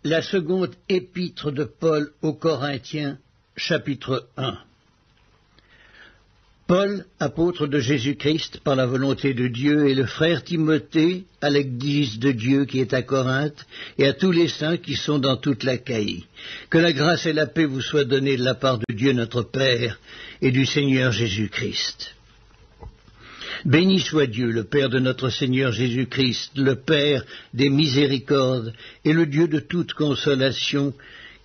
La seconde épître de Paul aux Corinthiens, chapitre 1. Paul, apôtre de Jésus-Christ par la volonté de Dieu, et le frère Timothée à l'Église de Dieu qui est à Corinthe, et à tous les saints qui sont dans toute l'Achaïe. Que la grâce et la paix vous soient données de la part de Dieu notre Père et du Seigneur Jésus-Christ. Béni soit Dieu, le Père de notre Seigneur Jésus-Christ, le Père des miséricordes et le Dieu de toute consolation,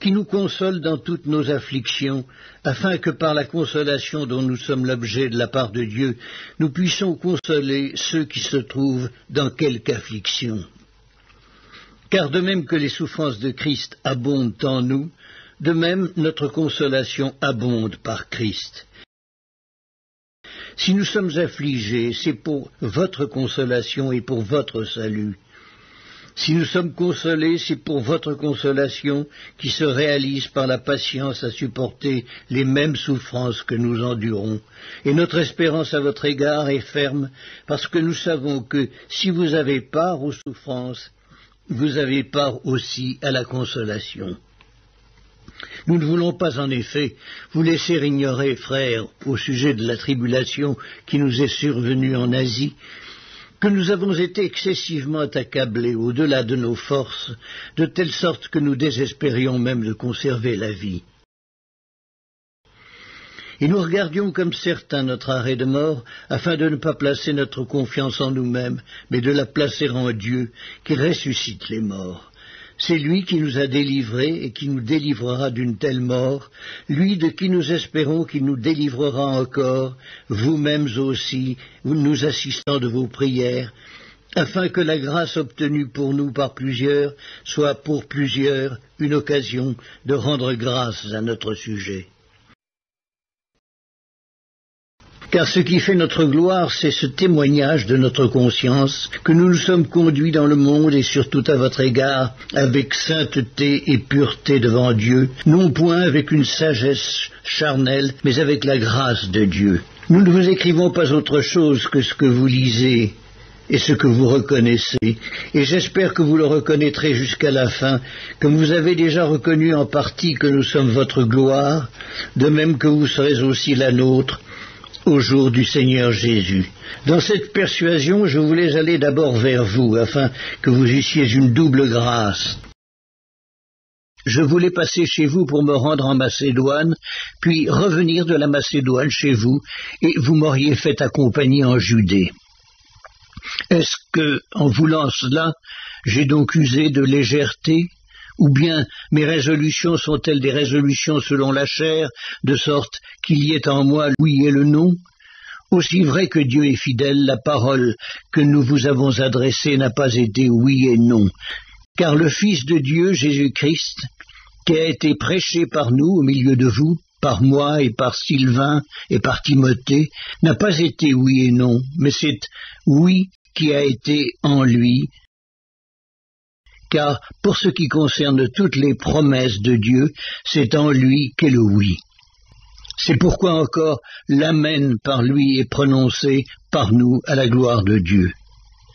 qui nous console dans toutes nos afflictions, afin que par la consolation dont nous sommes l'objet de la part de Dieu, nous puissions consoler ceux qui se trouvent dans quelque affliction. Car de même que les souffrances de Christ abondent en nous, de même notre consolation abonde par Christ. Si nous sommes affligés, c'est pour votre consolation et pour votre salut. Si nous sommes consolés, c'est pour votre consolation qui se réalise par la patience à supporter les mêmes souffrances que nous endurons. Et notre espérance à votre égard est ferme, parce que nous savons que si vous avez part aux souffrances, vous avez part aussi à la consolation. Nous ne voulons pas en effet vous laisser ignorer, frères, au sujet de la tribulation qui nous est survenue en Asie, que nous avons été excessivement accablés au-delà de nos forces, de telle sorte que nous désespérions même de conserver la vie. Et nous regardions comme certains notre arrêt de mort, afin de ne pas placer notre confiance en nous-mêmes, mais de la placer en Dieu, qui ressuscite les morts. C'est lui qui nous a délivrés et qui nous délivrera d'une telle mort, lui de qui nous espérons qu'il nous délivrera encore, vous-mêmes aussi, nous assistant de vos prières, afin que la grâce obtenue pour nous par plusieurs soit pour plusieurs une occasion de rendre grâce à notre sujet. Car ce qui fait notre gloire, c'est ce témoignage de notre conscience, que nous nous sommes conduits dans le monde et surtout à votre égard, avec sainteté et pureté devant Dieu, non point avec une sagesse charnelle, mais avec la grâce de Dieu. Nous ne vous écrivons pas autre chose que ce que vous lisez et ce que vous reconnaissez, et j'espère que vous le reconnaîtrez jusqu'à la fin, comme vous avez déjà reconnu en partie que nous sommes votre gloire, de même que vous serez aussi la nôtre, au jour du Seigneur Jésus. Dans cette persuasion, je voulais aller d'abord vers vous, afin que vous eussiez une double grâce. Je voulais passer chez vous pour me rendre en Macédoine, puis revenir de la Macédoine chez vous, et vous m'auriez fait accompagner en Judée. Est-ce que, en voulant cela, j'ai donc usé de légèreté ? Ou bien mes résolutions sont-elles des résolutions selon la chair, de sorte qu'il y ait en moi le oui et le non? Aussi vrai que Dieu est fidèle, la parole que nous vous avons adressée n'a pas été oui et non. Car le Fils de Dieu, Jésus-Christ, qui a été prêché par nous au milieu de vous, par moi et par Sylvain et par Timothée, n'a pas été oui et non, mais c'est oui qui a été en lui. Car pour ce qui concerne toutes les promesses de Dieu, c'est en lui qu'est le oui. C'est pourquoi encore l'amen par lui est prononcé par nous à la gloire de Dieu.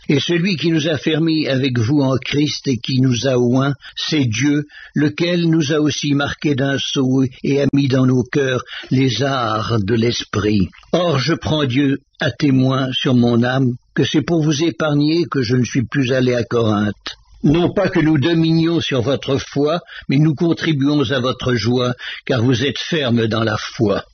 Et celui qui nous a fermis avec vous en Christ et qui nous a oints, c'est Dieu, lequel nous a aussi marqués d'un sceau et a mis dans nos cœurs les arts de l'esprit. Or je prends Dieu à témoin sur mon âme que c'est pour vous épargner que je ne suis plus allé à Corinthe. Non pas que nous dominions sur votre foi, mais nous contribuons à votre joie, car vous êtes fermes dans la foi.